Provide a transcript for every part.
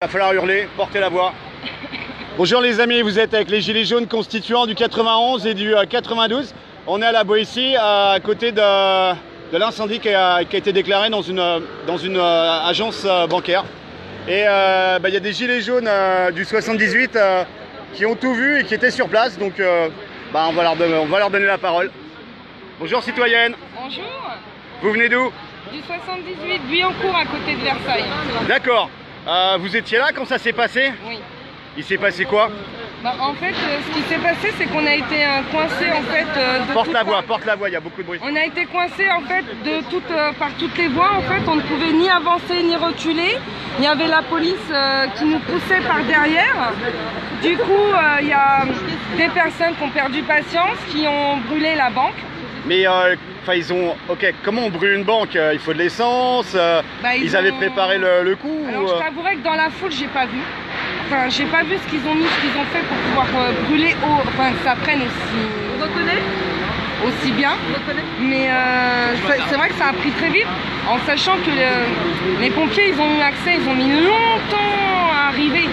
va falloir hurler, porter la voix. Bonjour les amis, vous êtes avec les Gilets jaunes constituants du 91 et du 92. On est à la Boétie, à côté de l'incendie qui a été déclaré dans une agence bancaire. Et il y a des Gilets jaunes du 78 qui ont tout vu et qui étaient sur place. Donc on va leur donner la parole. Bonjour citoyenne. Bonjour. Vous venez d'où? Du 78, Guyancourt, à côté de Versailles. D'accord. Vous étiez là quand ça s'est passé? Oui. Il s'est passé quoi? En fait, ce qui s'est passé, c'est qu'on a été coincé en fait. Porte la voix, il y a beaucoup de bruit. On a été coincé en fait par toutes les voies. En fait, on ne pouvait ni avancer ni reculer. Il y avait la police qui nous poussait par derrière. Du coup, il y a des personnes qui ont perdu patience, qui ont brûlé la banque. Mais comment on brûle une banque? Il faut de l'essence, ils avaient préparé le coup? Alors je t'avouerais que dans la foule, j'ai pas vu. Enfin, j'ai pas vu ce qu'ils ont mis, ce qu'ils ont fait pour pouvoir brûler que ça prenne aussi bien. Mais c'est vrai que ça a pris très vite, en sachant que les pompiers, ils ont eu accès, ils ont mis longtemps à arriver.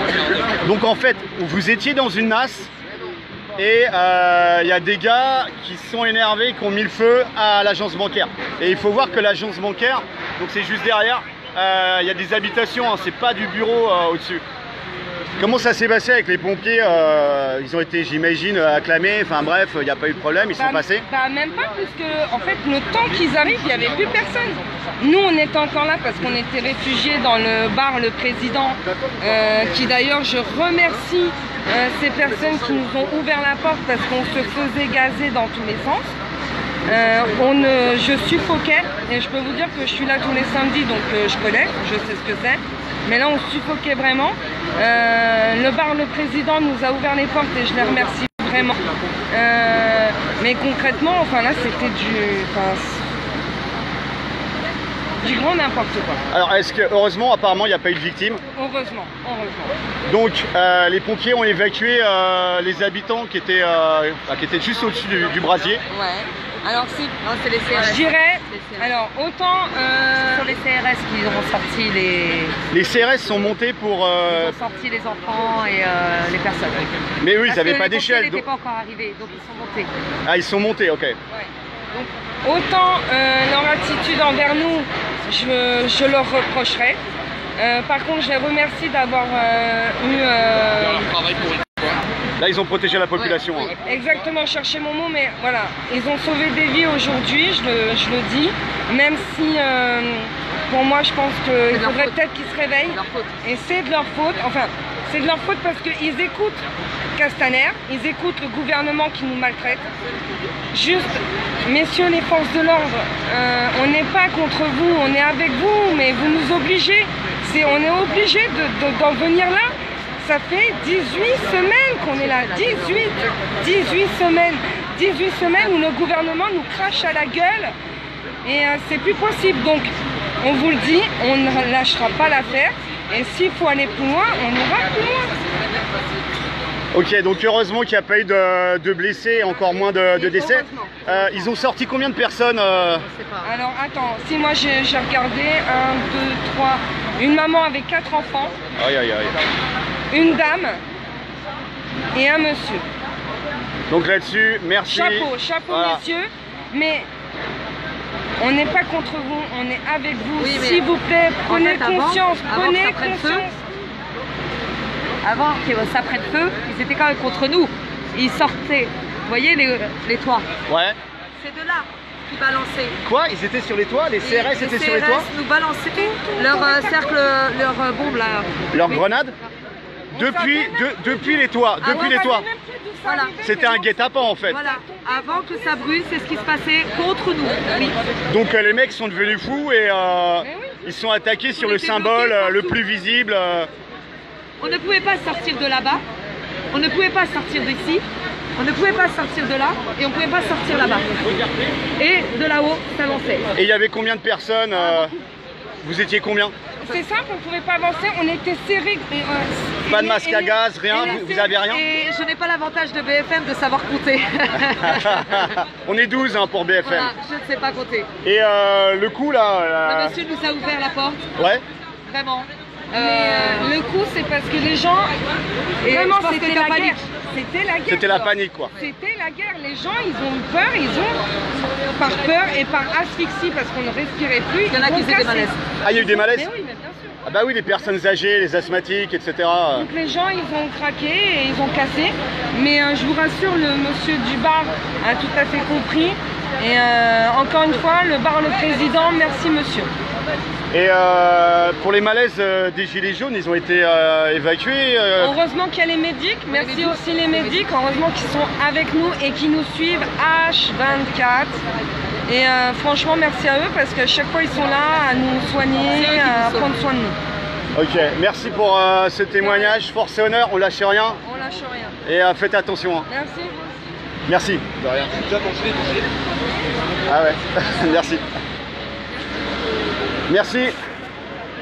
Donc en fait, vous étiez dans une nasse et il y a des gars qui sont énervés, qui ont mis le feu à l'agence bancaire. Et il faut voir que l'agence bancaire, donc c'est juste derrière, il y a des habitations, hein, c'est pas du bureau au-dessus. Comment ça s'est passé avec les pompiers? Ils ont été, j'imagine, acclamés, enfin bref, il n'y a pas eu de problème, ils sont passés? Même pas, puisque en fait, le temps qu'ils arrivent, il n'y avait plus personne. Nous, on était encore là parce qu'on était réfugiés dans le bar Le Président, qui d'ailleurs, je remercie ces personnes qui nous ont ouvert la porte parce qu'on se faisait gazer dans tous les sens. Je suffoquais, et je peux vous dire que je suis là tous les samedis, donc je connais, je sais ce que c'est. Mais là, on suffoquait vraiment. Le bar Le Président nous a ouvert les portes et je les remercie vraiment. Mais concrètement, enfin là, c'était du grand n'importe quoi. Alors, est-ce que, heureusement, apparemment, il n'y a pas eu de victimes? Heureusement. Donc, les pompiers ont évacué les habitants qui étaient juste au-dessus du brasier. Ouais. Alors c'est les CRS. Je dirais, alors autant ce sont les CRS qui ont sorti Les CRS sont montés pour... Ils ont sorti les enfants et les personnes. Mais eux, ils n'avaient pas d'échelle. Ils n'étaient pas encore arrivés, donc ils sont montés. Ah, ils sont montés, ok. Ouais. Donc, autant leur attitude envers nous, je leur reprocherais. Par contre, je les remercie d'avoir eu... leur travail pour une fois. Là, ils ont protégé la population. Ouais, hein. Exactement, je cherchais mon mot, mais voilà, ils ont sauvé des vies aujourd'hui, je le dis, même si pour moi, je pense qu'il faudrait peut-être qu'ils se réveillent. Et c'est de leur faute, enfin, c'est de leur faute parce qu'ils écoutent Castaner, ils écoutent le gouvernement qui nous maltraite. Juste, messieurs les forces de l'ordre, on n'est pas contre vous, on est avec vous, mais vous nous obligez, on est obligé d'en venir là. Ça fait 18 semaines qu'on est là, 18 semaines où le gouvernement nous crache à la gueule et c'est plus possible. Donc on vous le dit, on ne lâchera pas l'affaire et s'il faut aller plus loin, on ira plus loin. Ok, donc heureusement qu'il n'y a pas eu de blessés et encore moins de décès. Ils ont sorti combien de personnes Alors attends, si moi j'ai regardé 1, 2, 3, une maman avec 4 enfants. Aïe. Une dame et un monsieur. Donc là-dessus, merci. Chapeau voilà. Messieurs, mais on n'est pas contre vous, on est avec vous. Oui, s'il vous plaît, prenez conscience, prenez conscience. Avant que ça prenne feu, ils étaient quand même contre nous. Ils sortaient, vous voyez les toits? Ouais. C'est de là qu'ils balançaient. Quoi? Ils étaient sur les toits? Les CRS étaient sur les toits? Les CRS nous balançaient leur cercle, leur bombe là. Leur grenade? Depuis les toits, Voilà. C'était un guet-apens en fait. Voilà, avant que ça brûle, c'est ce qui se passait contre nous. Oui. Donc les mecs sont devenus fous et ils sont attaqués sur le symbole le plus visible. On ne pouvait pas sortir de là-bas, on ne pouvait pas sortir d'ici, on ne pouvait pas sortir de là et on ne pouvait pas sortir là-bas. Et de là-haut, ça avançait. Et il y avait combien de personnes Vous étiez combien? C'est simple, on ne pouvait pas avancer, on était serrés. Pas de masque à gaz, rien, vous avez rien? Et je n'ai pas l'avantage de BFM de savoir compter. On est 12 hein, pour BFM. Voilà, je ne sais pas compter. Et le coup là... Le monsieur nous a ouvert la porte. Ouais. Vraiment. Mais le coup, c'est parce que les gens, Et vraiment, je pense que c'était t'as la panique. guerre. C'était la guerre. C'était la quoi. panique, quoi. C'était la guerre. Les gens, ils ont eu peur, par peur et par asphyxie, parce qu'on ne respirait plus. Il y en a qui faisaient des malaises. Ah, il y a eu des malaises? Mais oui, mais bien sûr. Ah bah oui, les personnes âgées, les asthmatiques, etc. Donc les gens, ils ont craqué et ils ont cassé. Mais je vous rassure, le monsieur du bar a tout à fait compris. Et encore une fois, le bar, le président, merci monsieur. Et pour les malaises des gilets jaunes, ils ont été évacués. Heureusement qu'il y a les médics, merci aussi les médics, heureusement qu'ils sont avec nous et qui nous suivent H24. Et franchement, merci à eux parce qu'à chaque fois, ils sont là à nous soigner, à prendre soin de nous. Ok, merci pour ce témoignage. Force et honneur, on lâche rien. On lâche rien. Et faites attention. Hein. Merci. Merci. De rien. Ah ouais, merci. Merci.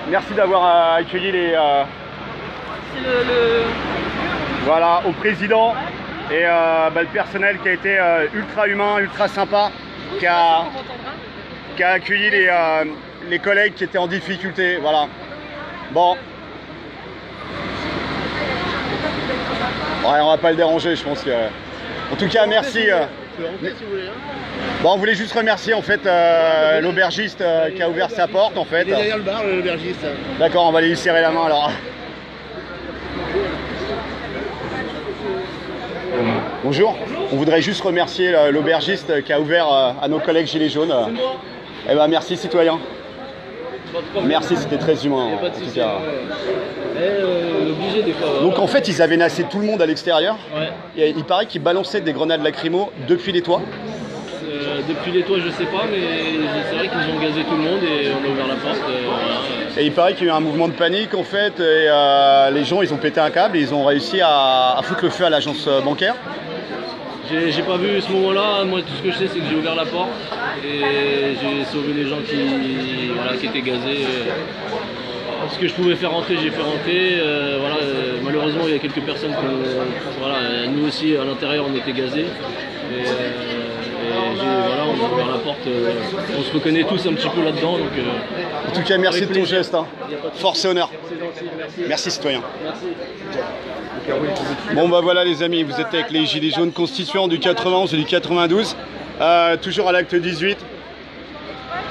Merci d'avoir accueilli les... Voilà, au président et le personnel qui a été ultra humain, ultra sympa, qui a accueilli les collègues qui étaient en difficulté. Voilà. Bon. Ouais, on va pas le déranger, je pense que... En tout cas, merci. Bon, on voulait juste remercier en fait l'aubergiste qui a ouvert sa porte en fait. Il est derrière le bar, l'aubergiste. D'accord, on va lui serrer la main alors. Bonjour, on voudrait juste remercier l'aubergiste qui a ouvert à nos collègues gilets jaunes. Eh ben merci citoyen. Merci, c'était très humain en tout cas. Obligé des fois. Donc en fait ils avaient nassé tout le monde à l'extérieur. Ouais. Et il paraît qu'ils balançaient des grenades lacrymo depuis les toits. Depuis les toits je sais pas, mais c'est vrai qu'ils ont gazé tout le monde et on a ouvert la porte. Voilà. Et il paraît qu'il y a eu un mouvement de panique en fait et les gens ils ont pété un câble et ils ont réussi à foutre le feu à l'agence bancaire. J'ai pas vu ce moment-là, moi tout ce que je sais c'est que j'ai ouvert la porte et j'ai sauvé les gens qui étaient gazés. Ce que je pouvais faire rentrer, j'ai fait rentrer. Malheureusement il y a quelques personnes nous aussi à l'intérieur on était gazés. On a ouvert la porte, on se reconnaît tous un petit peu là-dedans. En tout cas, merci de ton geste. Hein. Force et honneur. Gentil, merci citoyen. Merci. Bon bah voilà les amis, vous êtes avec les gilets jaunes constituants du 91 et du 92. Toujours à l'acte 18.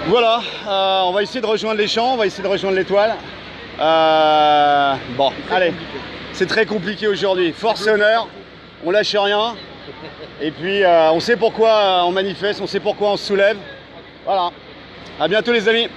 Voilà, on va essayer de rejoindre les champs, on va essayer de rejoindre l'étoile. Bon, allez, c'est très compliqué aujourd'hui. Force et honneur, on lâche rien. Et puis on sait pourquoi on manifeste, on sait pourquoi on se soulève. Voilà. À bientôt les amis.